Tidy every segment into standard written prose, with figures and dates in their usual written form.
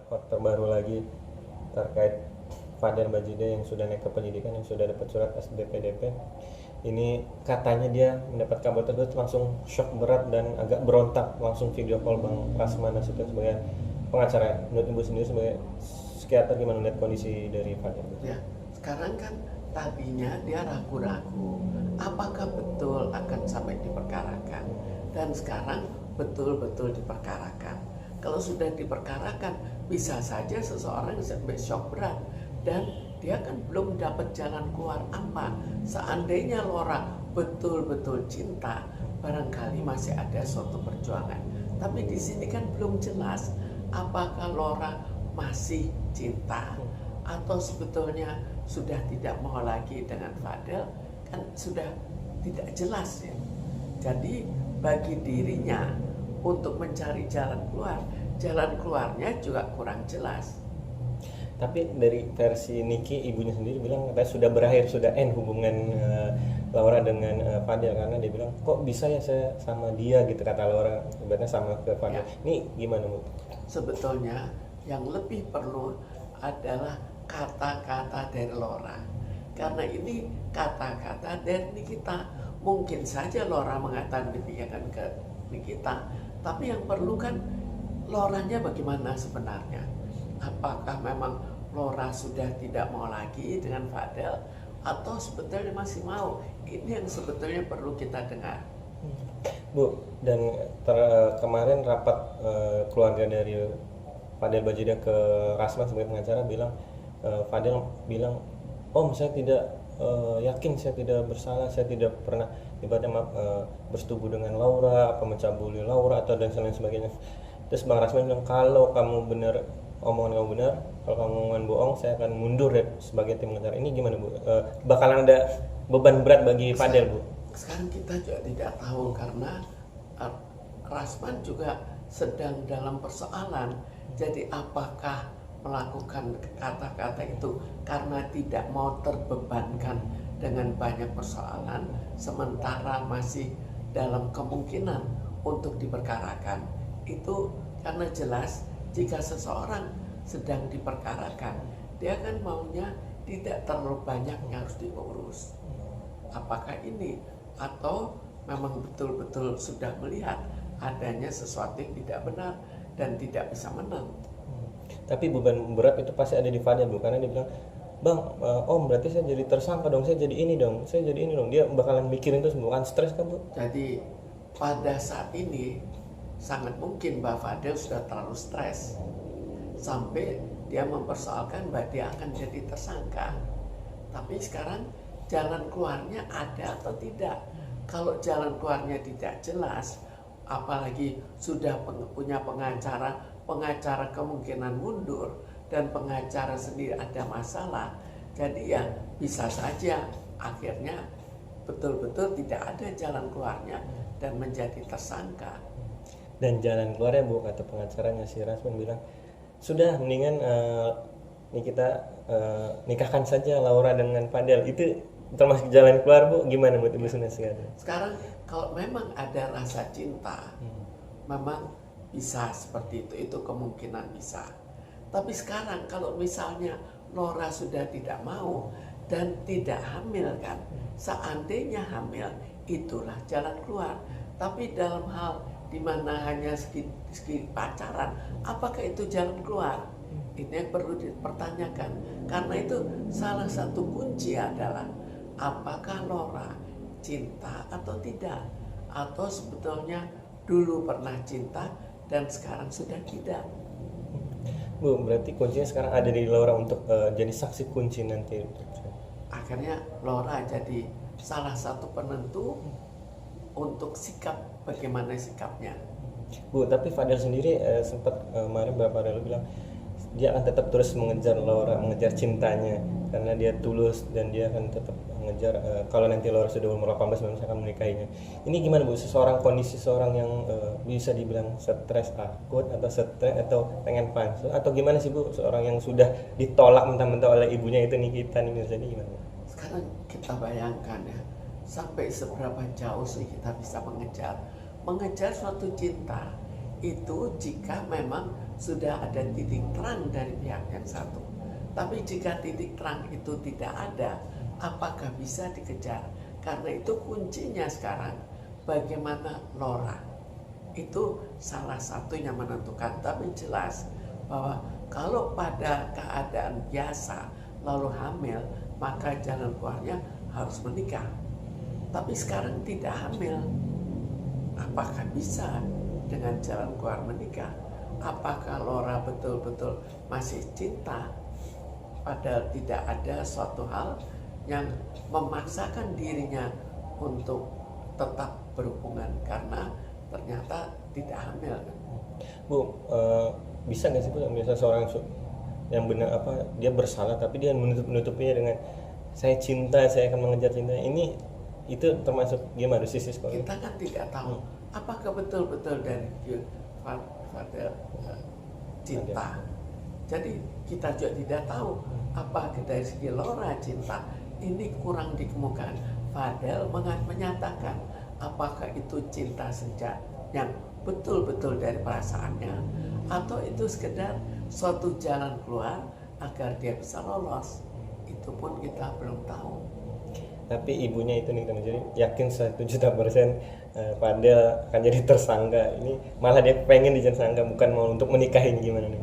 fakta baru lagi terkait Fadel Bajide yang sudah naik ke penyidikan, yang sudah dapat surat SBPDP. Ini katanya dia mendapat kabar tersebut langsung shock berat dan agak berontak, langsung video call Bang Rasman Nasution sebagai pengacara. Menurut Ibu sendiri sebagai psikiater gimana melihat kondisi dari Fadel? Ya, sekarang kan tadinya dia ragu-ragu apakah betul akan sampai diperkarakan, dan sekarang betul-betul diperkarakan. Kalau sudah diperkarakan, bisa saja seseorang sampai shock berat, dan dia kan belum dapat jalan keluar apa. Seandainya Lora betul-betul cinta, barangkali masih ada suatu perjuangan. Tapi di sini kan belum jelas apakah Lora masih cinta atau sebetulnya sudah tidak mau lagi dengan Fadel, kan sudah tidak jelas ya. Jadi bagi dirinya untuk mencari jalan keluarnya juga kurang jelas. Tapi dari versi Niki, ibunya sendiri bilang katanya sudah berakhir, sudah end hubungan Laura dengan Fadel, karena dia bilang kok bisa ya saya sama dia gitu, kata Laura sebenarnya sama ke Fadel. Ya. Ini gimana Bu? Sebetulnya yang lebih perlu adalah kata-kata dari Laura, karena ini kata-kata dari Nikita. Mungkin saja Laura mengatakan demikian ke Nikita, tapi yang perlu kan Lauranya bagaimana sebenarnya. Apakah memang Laura sudah tidak mau lagi dengan Fadel atau sebetulnya masih mau? Ini yang sebetulnya perlu kita dengar. Bu, dan kemarin rapat keluarga dari Fadel Bajide ke Rasman sebagai pengacara bilang, Fadel bilang, Om saya tidak yakin, saya tidak bersalah, saya tidak pernah ibaratnya bersetubuh dengan Laura, apa mencabuli Laura atau dan lain sebagainya. Terus Bang Rasman bilang kalau kamu benar, omongan kamu benar, kalau kamu omongan bohong, saya akan mundur ya sebagai tim pengacara. Ini gimana Bu? Bakalan ada beban berat bagi Fadel Bu? Sekarang kita juga tidak tahu karena Rasman juga sedang dalam persoalan. Jadi apakah melakukan kata-kata itu karena tidak mau terbebankan dengan banyak persoalan, sementara masih dalam kemungkinan untuk diperkarakan. Itu karena jelas jika seseorang sedang diperkarakan, dia kan maunya tidak terlalu banyak yang harus diurus. Apakah ini atau memang betul-betul sudah melihat adanya sesuatu yang tidak benar dan tidak bisa menang. Tapi beban berat itu pasti ada di Fadel Bu, karena dia bilang, Bang, Om berarti saya jadi tersangka dong, saya jadi ini dong, saya jadi ini dong. Dia bakalan mikirin terus, bukan stres kan Bu? Jadi pada saat ini sangat mungkin Mbak Fadel sudah terlalu stres sampai dia mempersoalkan bahwa dia akan jadi tersangka. Tapi sekarang jalan keluarnya ada atau tidak? Kalau jalan keluarnya tidak jelas, apalagi sudah punya pengacara kemungkinan mundur dan pengacara sendiri ada masalah, jadi ya bisa saja akhirnya betul-betul tidak ada jalan keluarnya dan menjadi tersangka. Dan jalan keluarnya Bu, kata pengacaranya si Rasman bilang, sudah mendingan kita nikahkan saja Laura dengan Fadel. Itu termasuk jalan keluar Bu, gimana buat Ibu Suna sekarang? Sekarang kalau memang ada rasa cinta, memang bisa seperti itu kemungkinan bisa. Tapi sekarang kalau misalnya Laura sudah tidak mau dan tidak hamil kan, seandainya hamil itulah jalan keluar. Tapi dalam hal dimana hanya segi pacaran, apakah itu jalan keluar? Ini yang perlu dipertanyakan. Karena itu salah satu kunci adalah apakah Laura cinta atau tidak, atau sebetulnya dulu pernah cinta dan sekarang sudah tidak. Bu, berarti kuncinya sekarang ada di Laura untuk jadi saksi kunci nanti. Akhirnya Laura jadi salah satu penentu untuk sikap, bagaimana sikapnya. Bu, tapi Fadel sendiri sempat kemarin beberapa hari lalu bilang dia akan tetap terus mengejar Laura, mengejar cintanya, karena dia tulus dan dia akan tetap mengejar kalau nanti Laura sudah umur 18 saya akan menikahinya. Ini gimana Bu, kondisi seorang yang bisa dibilang stres akut atau stres atau pengen pansul atau gimana sih Bu, seorang yang sudah ditolak mentah-mentah oleh ibunya itu Nikita nih, jadi gimana Bu? Sekarang kita bayangkan ya, sampai seberapa jauh sih kita bisa mengejar suatu cinta. itu jika memang sudah ada titik terang dari pihak yang satu. Tapi jika titik terang itu tidak ada, apakah bisa dikejar? Karena itu kuncinya sekarang bagaimana Lora. Itu salah satu yang menentukan. Tapi jelas bahwa kalau pada keadaan biasa lalu hamil, maka jalan keluarnya harus menikah. Tapi sekarang tidak hamil, apakah bisa dengan jalan keluar menikah? Apakah Lora betul-betul masih cinta? Padahal tidak ada suatu hal yang memaksakan dirinya untuk tetap berhubungan karena ternyata tidak hamil. Bu, bisa nggak sih Bu, misalnya seorang yang benar apa dia bersalah tapi dia menutupinya dengan saya cinta, saya akan mengejar cinta, ini itu termasuk gimana sisi sekolah? Kita kan tidak tahu apakah betul-betul dari Fadel cinta. Jadi kita juga tidak tahu apakah dari segi Lora cinta. Ini kurang dikemukakan. Fadel menyatakan apakah itu cinta sejak yang betul-betul dari perasaannya, atau itu sekedar suatu jalan keluar agar dia bisa lolos. Itu pun kita belum tahu. Tapi ibunya itu nih teman, jadi yakin 1 juta% Fadel akan jadi tersangka. Ini malah dia pengen dijadikan tersangka, bukan mau untuk menikahin, gimana nih?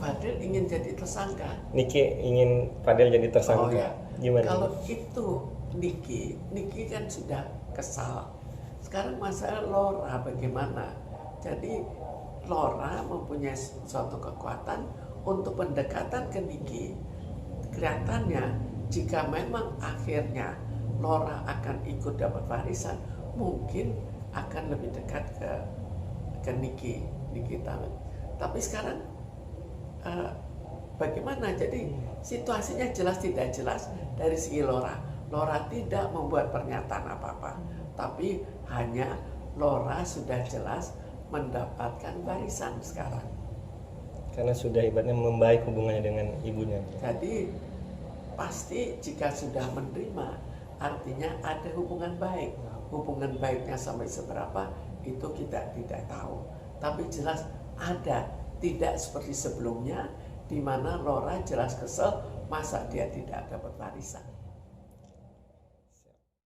Fadel ingin jadi tersangka. Niki ingin Fadel jadi tersangka. Oh ya. Gimana? Kalau itu Niki kan sudah kesal. Sekarang masalah Lora bagaimana? Jadi Lora mempunyai suatu kekuatan untuk pendekatan ke Niki. Kelihatannya jika memang akhirnya Lora akan ikut dapat warisan, mungkin akan lebih dekat ke Niki tahu. Tapi sekarang bagaimana? Jadi situasinya jelas tidak jelas dari segi Lora. Lora tidak membuat pernyataan apa-apa, tapi hanya Lora sudah jelas mendapatkan warisan sekarang. Karena sudah ibaratnya membaik hubungannya dengan ibunya. Jadi pasti jika sudah menerima, artinya ada hubungan baik. Hubungan baiknya sampai seberapa itu kita tidak tahu. Tapi jelas ada, tidak seperti sebelumnya di mana Lora jelas kesel masa dia tidak dapat warisan.